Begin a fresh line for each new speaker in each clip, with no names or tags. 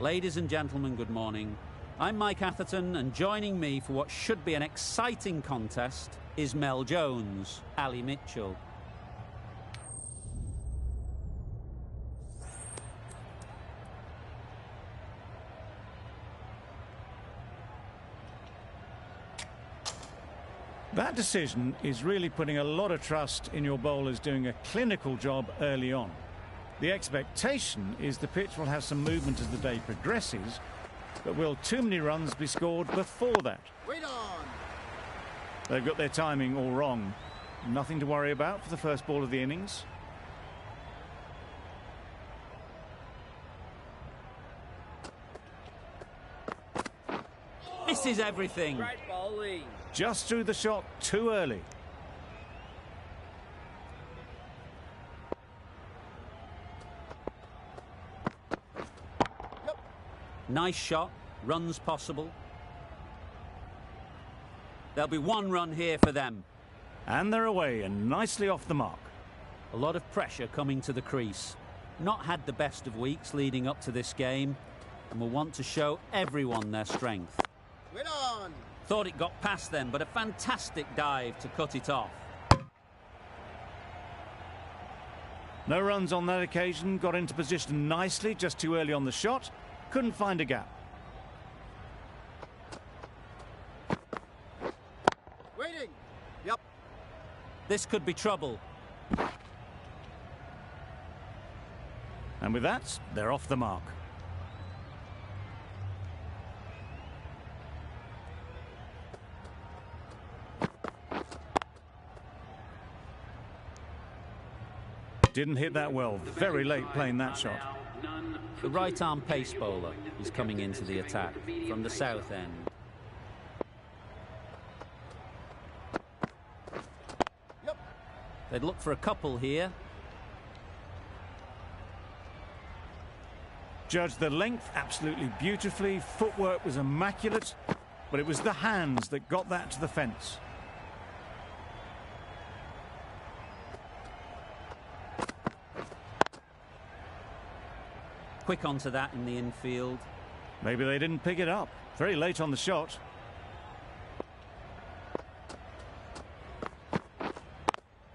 Ladies and gentlemen, good morning. I'm Mike Atherton, and joining me for what should be an exciting contest is Mel Jones, Ali Mitchell.
That decision is really putting a lot of trust in your bowlers doing a clinical job early on. The expectation is the pitch will have some movement as the day progresses, but will too many runs be scored before that?
Wait on!
They've got their timing all wrong. Nothing to worry about for the first ball of the innings.
Misses everything.
Great bowling.
Just threw the shot too early.
Nice shot, runs possible. There'll be one run here for them.
And they're away and nicely off the mark.
A lot of pressure coming to the crease. Not had the best of weeks leading up to this game, and will want to show everyone their strength.
Wait on!
Thought it got past them, but a fantastic dive to cut it off.
No runs on that occasion, got into position nicely, just too early on the shot. Couldn't find a gap.
Waiting! Yep.
This could be trouble.
And with that, they're off the mark. Didn't hit that well. Very late playing that shot.
The right-arm pace bowler is coming into the attack from the south end.
Yep.
They'd look for a couple here.
Judged the length absolutely beautifully. Footwork was immaculate, but it was the hands that got that to the fence.
Quick onto that in the infield.
Maybe they didn't pick it up. Very late on the shot.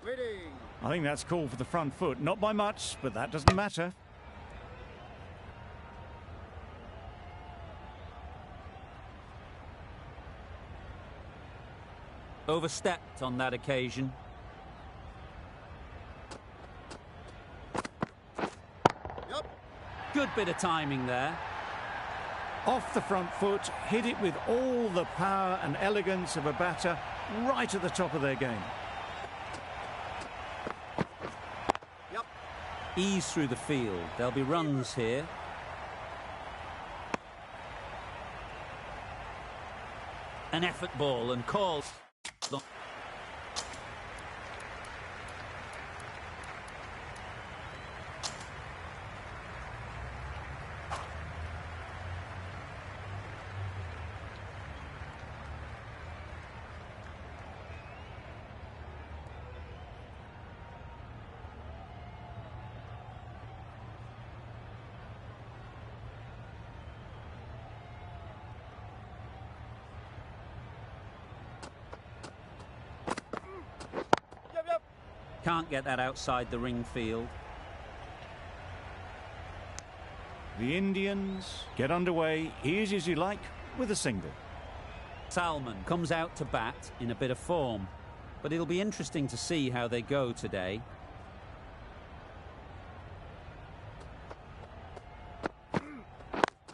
Waiting!
I think that's called for the front foot. Not by much, but that doesn't matter.
Overstepped on that occasion.
Yep.
Good bit of timing there.
Off the front foot, hit it with all the power and elegance of a batter right at the top of their game.
Yep.
Ease through the field. There'll be runs here. An effort ball and calls. Can't get that outside the ring field.
The Indians get underway, easy as you like, with a single.
Salman comes out to bat in a bit of form, but it'll be interesting to see how they go today.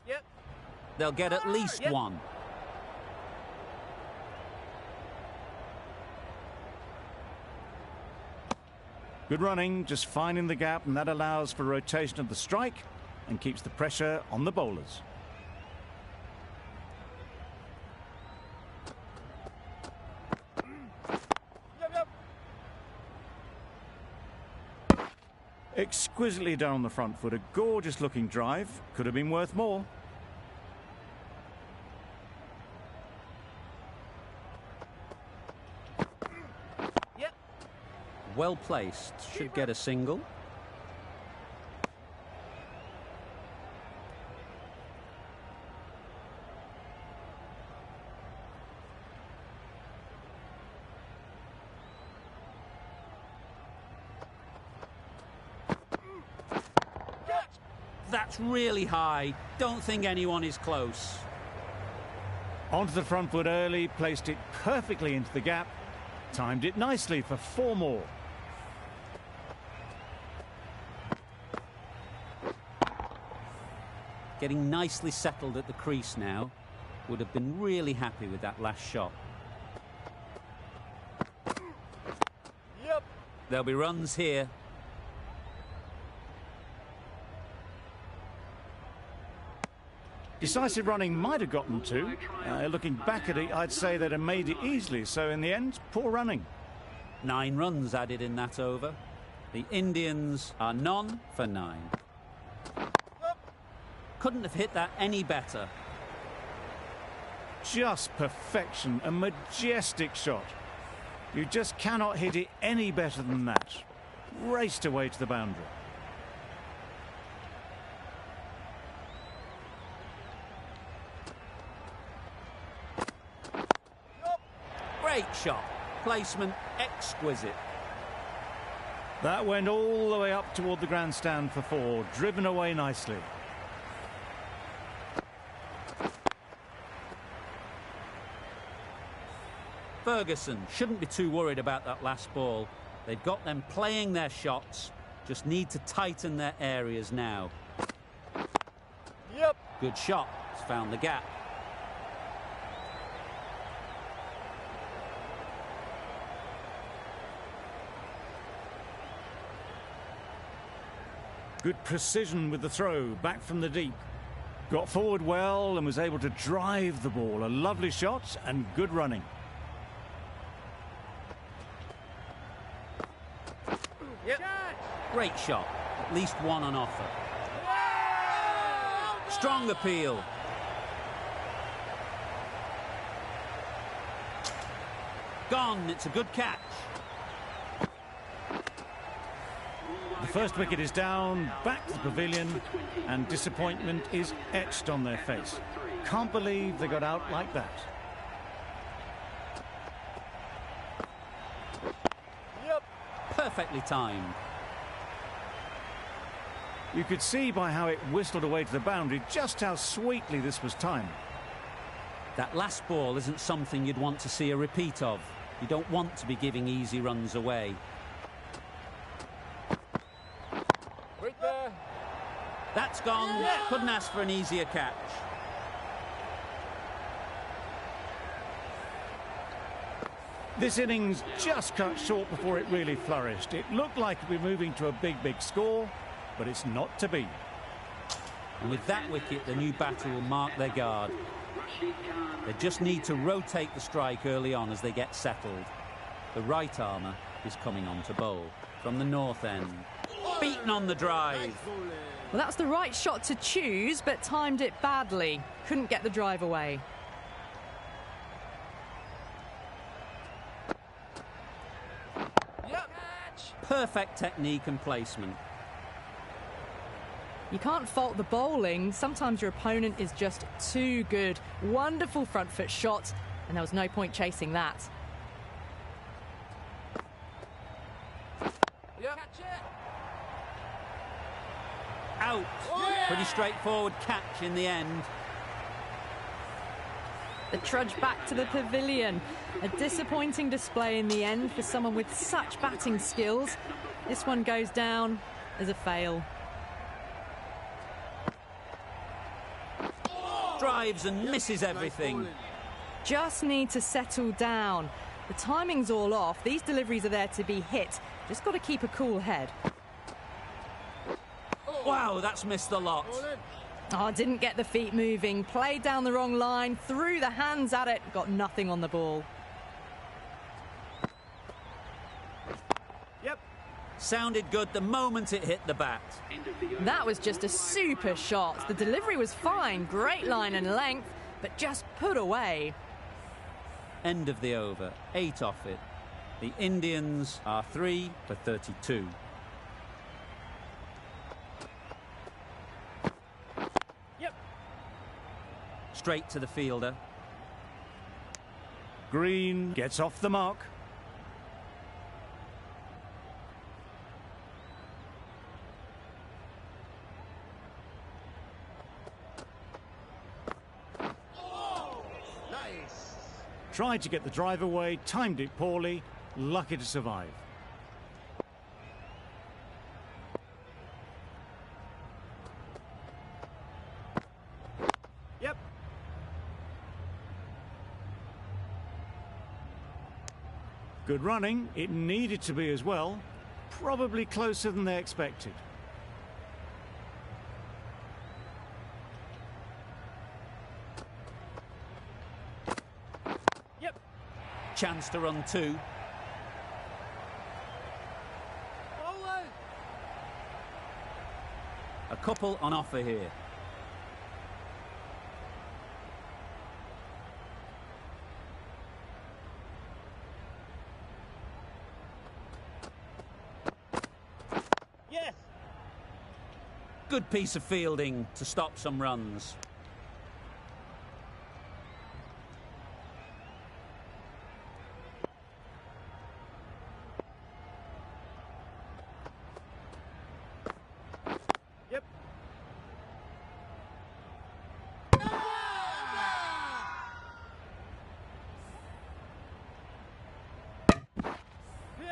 Yep.
They'll get at least one.
Good running, just finding the gap, and that allows for rotation of the strike and keeps the pressure on the bowlers.
Yep.
Exquisitely done on the front foot, a gorgeous looking drive, could have been worth more.
Well placed, should get a single. That's really high. Don't think anyone is close.
Onto the front foot early, placed it perfectly into the gap, timed it nicely for 4 more.
Getting nicely settled at the crease now. Would have been really happy with that last shot.
Yep.
There'll be runs here.
Decisive running might have gotten 2. Looking back at it, I'd say they'd have made it easily. So in the end, poor running.
9 runs added in that over. The Indians are none for 9. Couldn't have hit that any better.
Just perfection, a majestic shot. You just cannot hit it any better than that. Raced away to the boundary.
Great shot. Placement exquisite.
That went all the way up toward the grandstand for 4, driven away nicely.
Ferguson shouldn't be too worried about that last ball. They've got them playing their shots, just need to tighten their areas now.
Yep.
Good shot, it's found the gap.
Good precision with the throw, back from the deep. Got forward well and was able to drive the ball. A lovely shot and good running.
Yep.
Great shot, at least one on offer. Strong appeal. Gone, it's a good catch.
The first wicket is down, back to the pavilion, and disappointment is etched on their face. Can't believe they got out like that.
Yep.
Perfectly timed.
You could see by how it whistled away to the boundary just how sweetly this was timed.
That last ball isn't something you'd want to see a repeat of. You don't want to be giving easy runs away.
Right there.
That's gone. Couldn't ask for an easier catch.
This innings just cut short before it really flourished. It looked like it would be moving to a big score, but it's not to be.
And with that wicket, the new batter will mark their guard. They just need to rotate the strike early on as they get settled. The right armour is coming on to bowl from the north end. Beaten on the drive.
Well, that's the right shot to choose, but timed it badly. Couldn't get the drive away.
Yep.
Perfect technique and placement.
You can't fault the bowling. Sometimes your opponent is just too good. Wonderful front foot shot, and there was no point chasing that.
Yep.
Out. Pretty straightforward catch in the end.
The trudge back to the pavilion. A disappointing display in the end for someone with such batting skills. This one goes down as a fail.
Drives and misses everything.
Just need to settle down. The timing's all off. These deliveries are there to be hit. Just got to keep a cool head.
Wow, that's missed the lot.
Oh, didn't get the feet moving. Played down the wrong line. Threw the hands at it. Got nothing on the ball.
Yep.
Sounded good the moment it hit the bat.
That was just a super shot. The delivery was fine. Great line and length, but just put away.
End of the over. 8 off it. The Indians are 3 for 32.
Yep.
Straight to the fielder.
Green gets off the mark. Tried to get the drive away, timed it poorly, lucky to survive.
Yep.
Good running. It needed to be as well. Probably closer than they expected.
Yep.
Chance to run two.
Bowler.
A couple on offer here.
Yes.
Good piece of fielding to stop some runs.
Yep. Yay!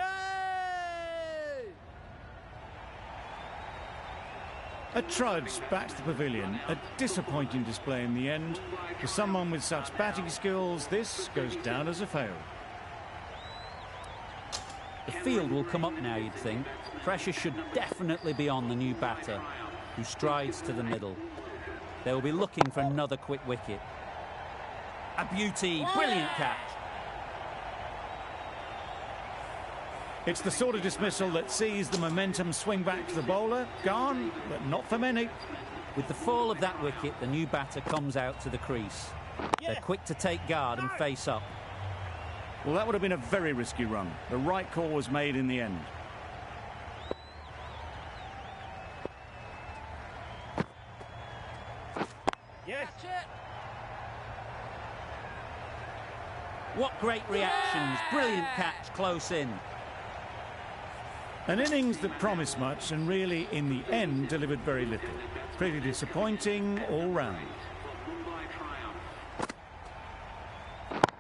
A trudge back to the pavilion. A disappointing display in the end. For someone with such batting skills, this goes down as a fail.
The field will come up now, you'd think. Pressure should definitely be on the new batter, who strides to the middle. They will be looking for another quick wicket. A beauty, brilliant catch.
It's the sort of dismissal that sees the momentum swing back to the bowler. Gone, but not for many.
With the fall of that wicket, the new batter comes out to the crease. They're quick to take guard and face up.
Well, that would have been a very risky run. The right call was made in the end.
Yes.
What great reactions. Brilliant catch close in.
An innings that promised much and really, in the end, delivered very little. Pretty disappointing all round.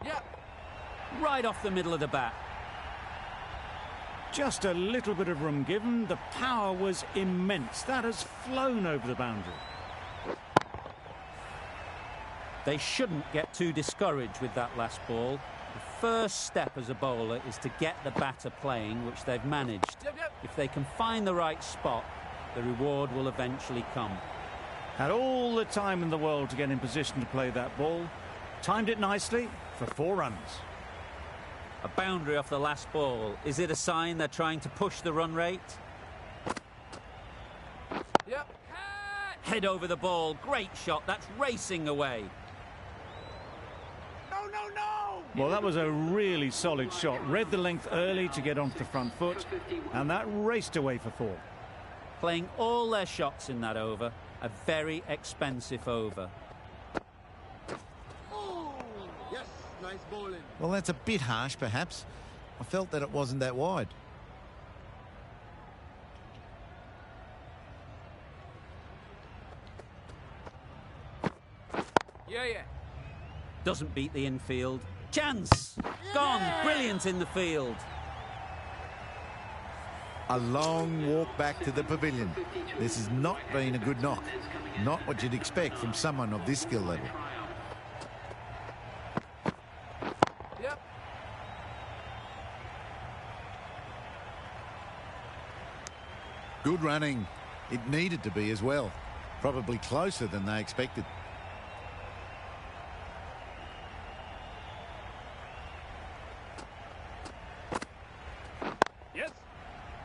Yep.
Right off the middle of the bat.
Just a little bit of room given. The power was immense. That has flown over the boundary.
They shouldn't get too discouraged with that last ball. The first step as a bowler is to get the batter playing, which they've managed.
Yep.
If they can find the right spot, the reward will eventually come.
Had all the time in the world to get in position to play that ball. Timed it nicely for 4 runs.
A boundary off the last ball. Is it a sign they're trying to push the run rate?
Yep.
Head over the ball. Great shot. That's racing away.
No, no, no!
Well, that was a really solid shot. Read the length early to get onto the front foot, and that raced away for 4.
Playing all their shots in that over. A very expensive over.
Yes, nice bowling.
Well, that's a bit harsh, perhaps. I felt that it wasn't that wide.
Yeah.
Doesn't beat the infield. Chance! Gone! Brilliant in the field.
A long walk back to the pavilion. This has not been a good knock. Not what you'd expect from someone of this skill level.
Yep.
Good running. It needed to be as well. Probably closer than they expected.
Yes.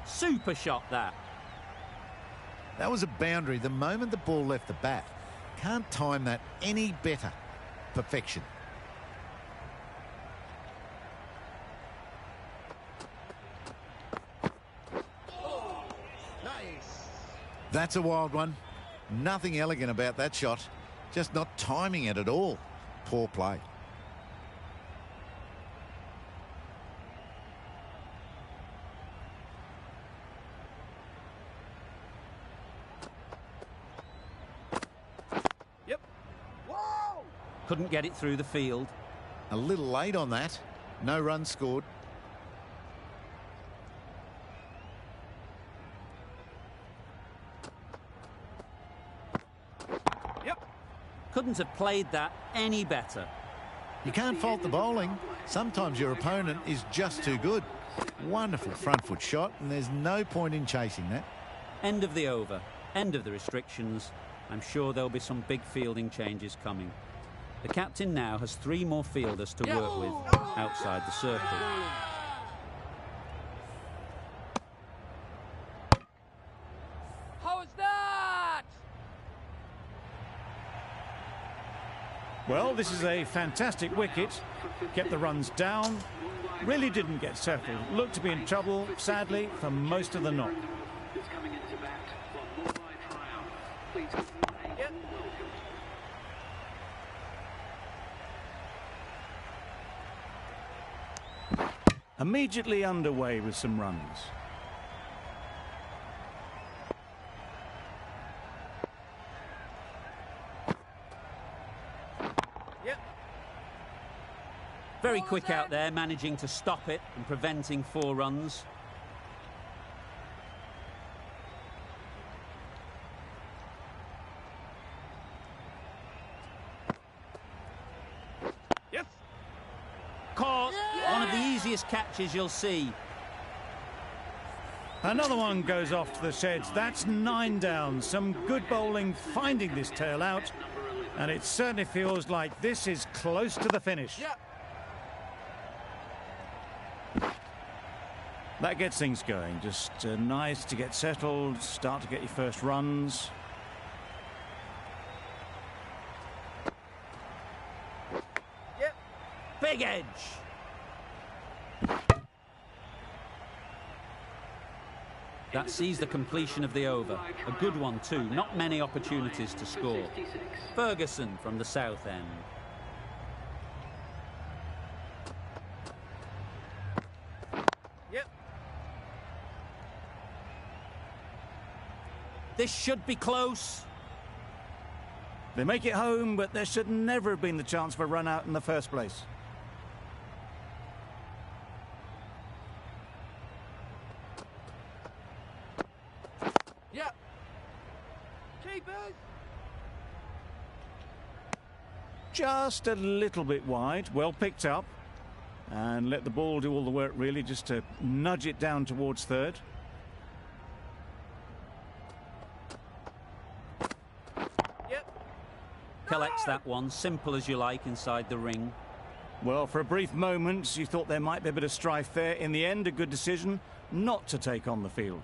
Super shot that.
That was a boundary the moment the ball left the bat. Can't time that any better. Perfection.
Nice.
That's a wild one. Nothing elegant about that shot. Just not timing it at all. Poor play.
Yep. Whoa!
Couldn't get it through the field.
A little late on that. No runs scored.
Couldn't have played that any better.
You can't fault the bowling. Sometimes your opponent is just too good. Wonderful front foot shot, and there's no point in chasing that.
End of the over. End of the restrictions. I'm sure there'll be some big fielding changes coming. The captain now has 3 more fielders to work with outside the circle.
How is that?
Well, this is a fantastic wicket. Kept the runs down. Really didn't get settled. Looked to be in trouble, sadly, for most of the knock. Immediately underway with some runs.
Very quick out there, managing to stop it and preventing 4 runs.
Yes.
Caught. One of the easiest catches you'll see.
Another one goes off to the sheds. That's 9 down. Some good bowling finding this tail out. And it certainly feels like this is close to the finish.
Yep.
That gets things going. Just nice to get settled, start to get your first runs.
Yep.
Big edge. That sees the completion of the over. A good one too. Not many opportunities to score. Ferguson from the south end.
Yep.
This should be close.
They make it home, but there should never have been the chance for a run out in the first place.
Yep. Keepers.
Just a little bit wide, well picked up. And let the ball do all the work, really, just to nudge it down towards third.
Yep.
Collects that one, simple as you like, inside the ring.
Well, for a brief moment, you thought there might be a bit of strife there. In the end, a good decision not to take on the field.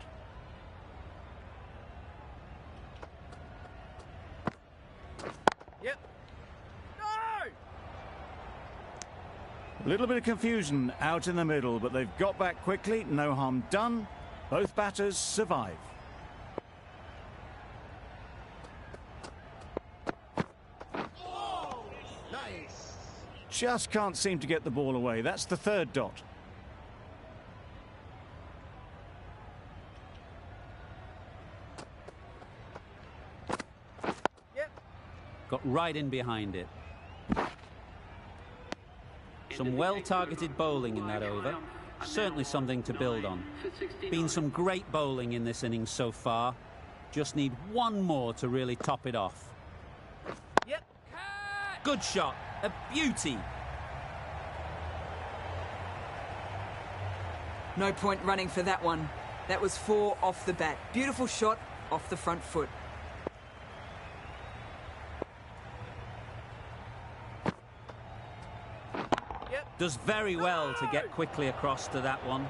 Yep. No!
A little bit of confusion out in the middle, but they've got back quickly. No harm done. Both batters survive.
Nice.
Just can't seem to get the ball away. That's the 3rd dot.
Yep.
Got right in behind it. Some well-targeted bowling in that over. Certainly something to build on. Been some great bowling in this innings so far. Just need one more to really top it off.
Yep.
Good shot. A beauty.
No point running for that one. That was 4 off the bat. Beautiful shot off the front foot.
Does very well to get quickly across to that one.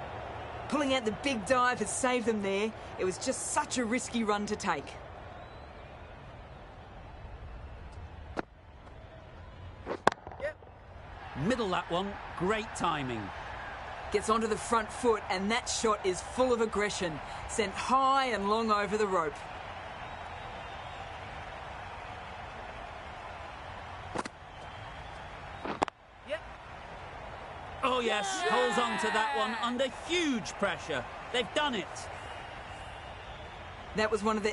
Pulling out the big dive has saved them there. It was just such a risky run to take.
Yep.
Middle that one. Great timing.
Gets onto the front foot, and that shot is full of aggression. Sent high and long over the rope.
Oh yes, holds on to that one under huge pressure. They've done it.
That was one of the